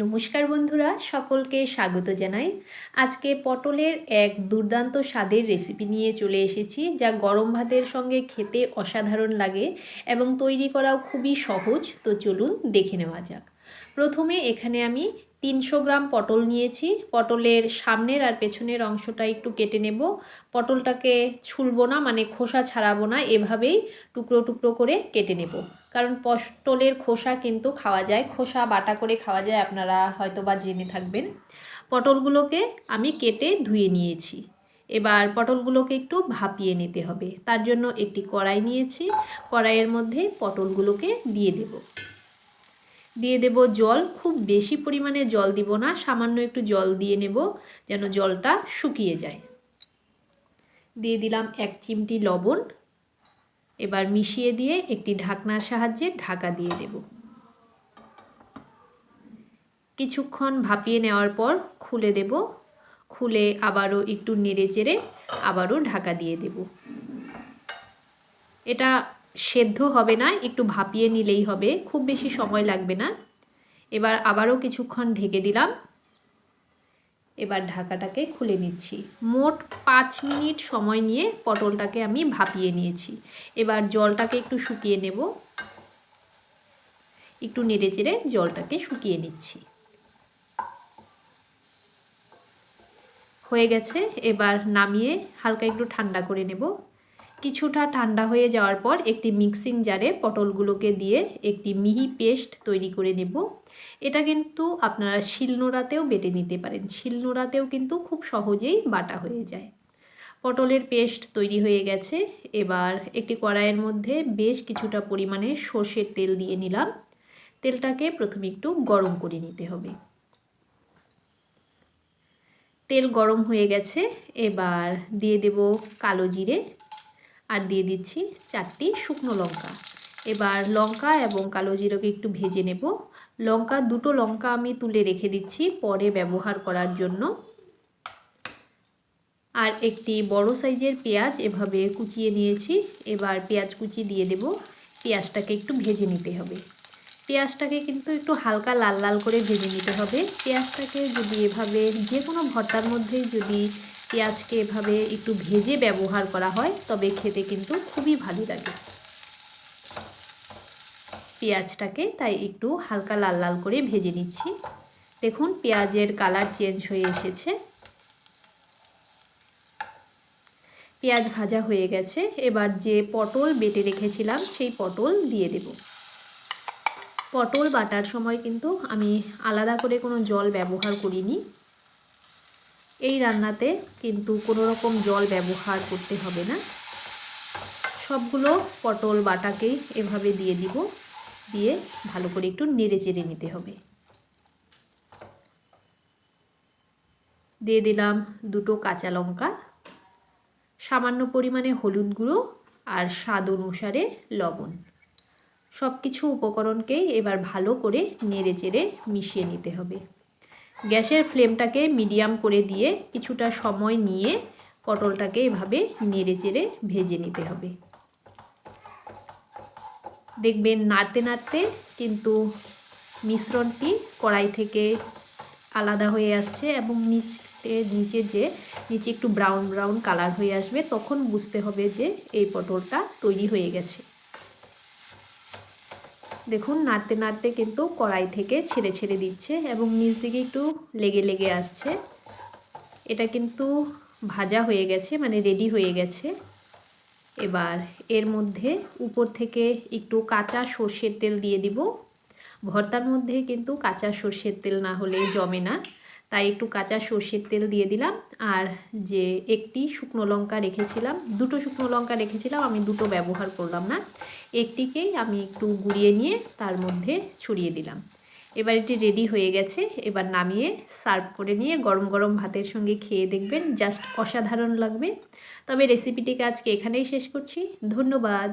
নমস্কার বন্ধুরা, সকলকে স্বাগত জানাই। আজকে পটলের এক দুর্দান্ত স্বাদের রেসিপি নিয়ে চলে এসেছি, যা গরম ভাতের সঙ্গে খেতে অসাধারণ লাগে এবং তৈরি করাও খুবই সহজ। তো চলুন দেখে নেওয়া যাক। প্রথমে এখানে আমি 300 গ্রাম পটল নিয়েছি। পটলের সামনের আর পেছনের অংশটা একটু কেটে নেব। পটলটাকে ছুলবো না, মানে খোসা ছাড়াবো না, এভাবেই টুকরো টুকরো করে কেটে নেব। কারণ পটলের খোসা কিন্তু খাওয়া যায়, খোসা বাটা করে খাওয়া যায়, আপনারা হয়তো বা জেনে থাকবেন। পটলগুলোকে আমি কেটে ধুয়ে নিয়েছি। এবার পটলগুলোকে একটু ভাপিয়ে নিতে হবে। তার জন্য একটি কড়াই নিয়েছি। কড়াইয়ের মধ্যে পটলগুলোকে দিয়ে দেব জল। খুব বেশি পরিমাণে জল দিব না, সামান্য একটু জল দিয়ে নেব যেন জলটা শুকিয়ে যায়। দিয়ে দিলাম 1 চিমটি লবণ। এবার মিশিয়ে দিয়ে একটি ঢাকনার সাহায্যে ঢাকা দিয়ে দেব। কিছুক্ষণ ভাপিয়ে নেওয়ার পর খুলে দেব। খুলে আবারও একটু নেড়ে চেড়ে আবারও ঢাকা দিয়ে দেব। এটা সেদ্ধ হবে না, একটু ভাপিয়ে নিলেই হবে, খুব বেশি সময় লাগবে না। এবার আবারও কিছুক্ষণ ঢেকে দিলাম। এবার ঢাকাটাকে খুলে নিচ্ছি। মোট 5 মিনিট সময় নিয়ে পটলটাকে আমি ভাপিয়ে নিয়েছি। এবার জলটাকে একটু শুকিয়ে নেব। একটু নেড়ে চেড়ে জলটাকে শুকিয়ে নিচ্ছি। হয়ে গেছে। এবার নামিয়ে হালকা একটু ঠান্ডা করে নেব। কিছুটা ঠান্ডা হয়ে যাওয়ার পর একটি মিক্সিং জারে পটলগুলোকে দিয়ে একটি মিহি পেস্ট তৈরি করে নেব। এটা কিন্তু আপনারা শিলনোড়াতেও বেটে নিতে পারেন। শিলনোড়াতেও কিন্তু খুব সহজেই বাটা হয়ে যায়। পটলের পেস্ট তৈরি হয়ে গেছে। এবার একটি কড়াইয়ের মধ্যে বেশ কিছুটা পরিমাণে সর্ষের তেল দিয়ে নিলাম। তেলটাকে প্রথমে একটু গরম করে নিতে হবে। তেল গরম হয়ে গেছে। এবার দিয়ে দেব কালো জিরে আর দিয়ে দিচ্ছি 4টি শুকনো লঙ্কা। এবার লঙ্কা এবং কালো জিরাকে একটু ভেজে নেব। দুটো লঙ্কা আমি তুলে রেখে দিচ্ছি পরে ব্যবহার করার জন্য। আর একটি বড় সাইজের পেঁয়াজ এভাবে কুচিয়ে নিয়েছি। এবার পেঁয়াজ কুচি দিয়ে দেব। পেঁয়াজটাকে একটু ভেজে নিতে হবে। পেঁয়াজটাকে কিন্তু একটু হালকা লাল লাল করে ভেজে নিতে হবে। পেঁয়াজটাকে যদি এভাবে যে কোনো ভর্তার মধ্যে যদি পেঁয়াজকে এভাবে একটু ভেজে ব্যবহার করা হয় তবে খেতে কিন্তু খুবই ভালো লাগে। পেঁয়াজটাকে তাই একটু হালকা লাল লাল করে ভেজে নিচ্ছি। দেখুন পেঁয়াজের কালার চেঞ্জ হয়ে এসেছে। পেঁয়াজ ভাজা হয়ে গেছে। এবার যে পটল বেটে রেখেছিলাম সেই পটল দিয়ে দেব। পটল বাটার সময় কিন্তু আমি আলাদা করে কোনো জল ব্যবহার করিনি। এই রান্নাতে কিন্তু কোনো রকম জল ব্যবহার করতে হবে না। সবগুলো পটল বাটাকেই এভাবে দিয়ে দিব। দিয়ে ভালো করে একটু নেড়ে চেড়ে নিতে হবে। দিয়ে দিলাম 2টো কাঁচা লঙ্কা, সামান্য পরিমাণে হলুদ গুঁড়ো আর স্বাদ অনুসারে লবণ। সব কিছু উপকরণকেই এবার ভালো করে নেড়ে চেড়ে মিশিয়ে নিতে হবে। গ্যাসের ফ্লেমটাকে মিডিয়াম করে দিয়ে কিছুটা সময় নিয়ে পটলটাকে এভাবে নেড়ে চেড়ে ভেজে নিতে হবে। দেখবেন নাড়তে নাড়তে কিন্তু মিশ্রণটি কড়াই থেকে আলাদা হয়ে আসছে এবং নিচে একটু ব্রাউন ব্রাউন কালার হয়ে আসবে। তখন বুঝতে হবে যে এই পটলটা তৈরি হয়ে গেছে। দেখুন নাড়তে নাড়তে কিন্তু কড়াই থেকে ছেড়ে ছেড়ে দিচ্ছে এবং নিচ দিকে একটু লেগে লেগে আসছে। এটা কিন্তু ভাজা হয়ে গেছে, মানে রেডি হয়ে গেছে। এবার এর মধ্যে উপর থেকে একটু কাঁচা সর্ষের তেল দিয়ে দিব। ভর্তার মধ্যে কিন্তু কাঁচা সর্ষের তেল না হলে জমে না, তাই একটু কাঁচা সর্ষের তেল দিয়ে দিলাম। আর যে একটি শুকনো লঙ্কা রেখেছিলাম, 2টো শুকনো লঙ্কা রেখেছিলাম, আমি 2টো ব্যবহার করলাম না, একটিকেই আমি একটু গুঁড়িয়ে নিয়ে তার মধ্যে ছড়িয়ে দিলাম। এবার এটি রেডি হয়ে গেছে। এবার নামিয়ে সার্ভ করে নিয়ে গরম গরম ভাতের সঙ্গে খেয়ে দেখবেন, জাস্ট অসাধারণ লাগবে। তবে রেসিপিটিকে আজকে এখানেই শেষ করছি। ধন্যবাদ।